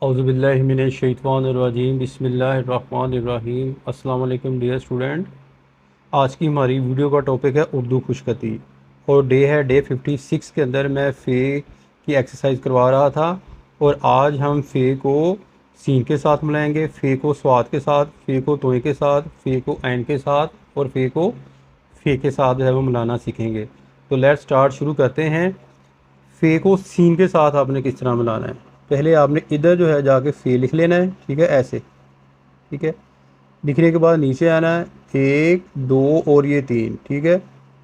औज़ुबिल्लाहि मिनश्शैतानिर्रजीम बिस्मिल्लाहिर्रहमानिर्रहीम। अस्सलाम वालेकुम डियर स्टूडेंट। आज की हमारी वीडियो का टॉपिक है उर्दू खुशखती और डे है डे 56 के अंदर मैं फ़े की एक्सरसाइज करवा रहा था। और आज हम फ़े को सीन के साथ मिलाएंगे, फ़े को स्वाद के साथ, फ़े को तोय के साथ, फ़े को ऐन के साथ और फ़े को फ़े के साथ जो है वो मिलाना सीखेंगे। तो लेट्स स्टार्ट, शुरू करते हैं। फ़े को सीन के साथ आपने किस तरह मिलाना है। पहले आपने इधर जो है जाके फ़े लिख लेना है, ठीक है, ऐसे। ठीक है, लिखने के बाद नीचे आना है, एक दो और ये तीन, ठीक है।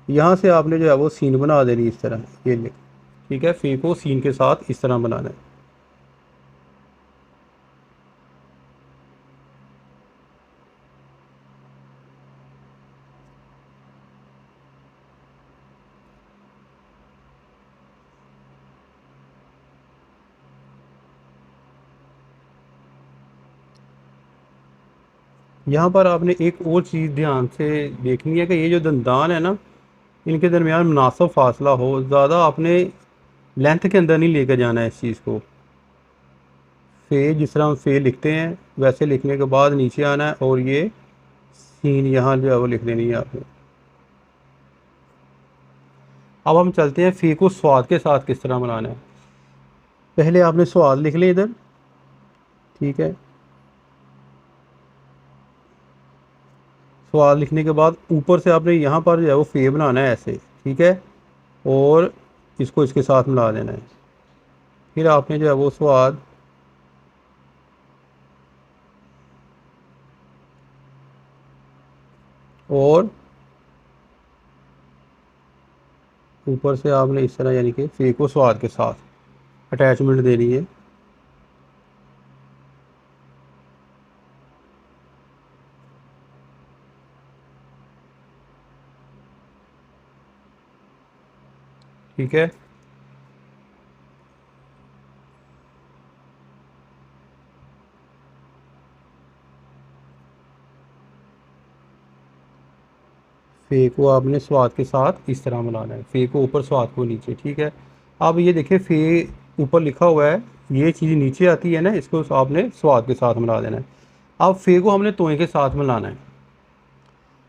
यहाँ से आपने जो है वो सीन बना देनी इस तरह, ये लिख। ठीक है, फ़े को सीन के साथ इस तरह बनाना है। यहाँ पर आपने एक और चीज़ ध्यान से देखनी है कि ये जो दंदान है ना, इनके दरमियान मुनासिब फासला हो। ज़्यादा आपने लेंथ के अंदर नहीं लेकर जाना है इस चीज़ को। फ़े जिस तरह हम फ़े लिखते हैं वैसे लिखने के बाद नीचे आना है और ये सीन यहाँ जो है वो लिख देनी है आपने। अब हम चलते हैं फ़े को स्वाद के साथ किस तरह बनाना है। पहले आपने स्वाद लिख लिया इधर, ठीक है। स्वाद लिखने के बाद ऊपर से आपने यहाँ पर जो है वो फ़े बनाना है ऐसे, ठीक है। और इसको इसके साथ मिला देना है। फिर आपने जो है वो स्वाद और ऊपर से आपने इस तरह यानी कि फ़े को स्वाद के साथ अटैचमेंट देनी है। ठीक है, फ़े को आपने स्वाद के साथ इस तरह मिलाना है, फ़े को ऊपर स्वाद को नीचे, ठीक है। अब ये देखिए फ़े ऊपर लिखा हुआ है, ये चीज़ नीचे आती है ना, इसको आपने स्वाद के साथ मिला देना है। अब फ़े को हमने तोय के साथ मिलाना है।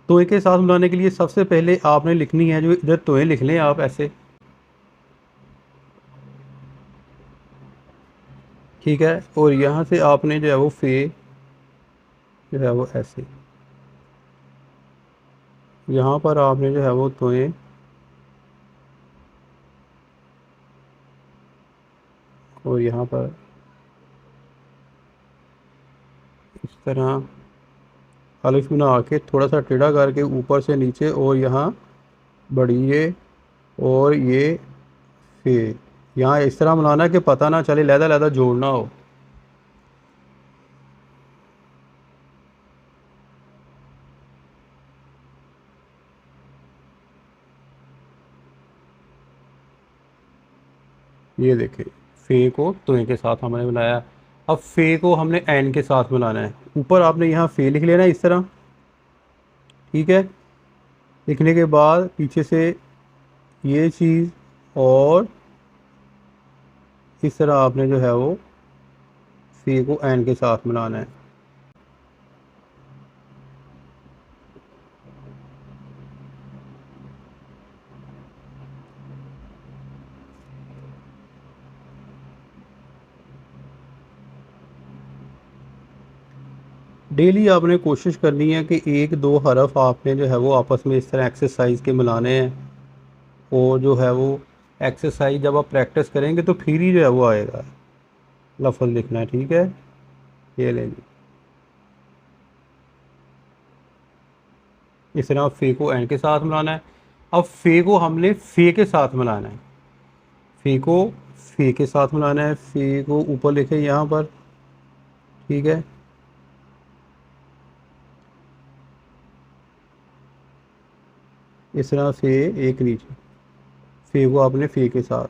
तोय के साथ मिलाने के लिए सबसे पहले आपने लिखनी है, जो इधर तोय लिख लें आप ऐसे, ठीक है। और यहाँ से आपने जो है वो फ़े जो है वो ऐसे, यहाँ पर आपने जो है वो तोय और यहाँ पर इस तरह अलिफ बना के थोड़ा सा टेढ़ा करके ऊपर से नीचे और यहाँ बढ़िए और ये फ़े यहाँ इस तरह मिलाना कि पता ना चले लहदा लहदा जोड़ना हो। ये देखें, फ़े को तोय के साथ हमने मिलाया। अब फ़े को हमने ऐन के साथ मिलाना है। ऊपर आपने यहाँ फ़े लिख लेना है इस तरह, ठीक है। लिखने के बाद पीछे से ये चीज़ और इस तरह आपने जो है वो फ़े को ऐन के साथ मिलाना है। डेली आपने कोशिश करनी है कि एक दो हरफ आपने जो है वो आपस में इस तरह एक्सरसाइज के मिलाने हैं। और जो है वो एक्सरसाइज जब आप प्रैक्टिस करेंगे तो फिर ही जो है वो आएगा लफ्ज़ लिखना है, ठीक है। ये ले ली, इस तरह फ़े को एन के साथ मिलाना है। अब फ़े को हमने फ़े के साथ मिलाना है। फ़े को फ़े के साथ मिलाना है। फ़े को ऊपर लिखे यहाँ पर, ठीक है। इस तरह फ़े एक नीचे, फ़े को आपने फ़े के साथ,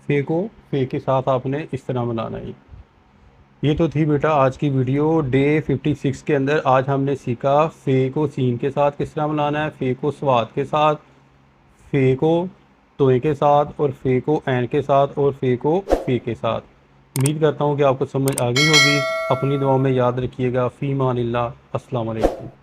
फ़े को फ़े के साथ आपने इस तरह मिलाना है। ये तो थी बेटा आज की वीडियो डे 56 के अंदर। आज हमने सीखा फ़े को सीन के साथ किस तरह मिलाना है, फ़े को स्वाद के साथ, फ़े को तोय के साथ, और फ़े को ऐन के साथ, और फ़े को फ़े के साथ। उम्मीद करता हूँ कि आपको समझ आ गई होगी। अपनी दुआओं में याद रखिएगा। फ़ी मानिल्लाह। अस्सलाम वालेकुम।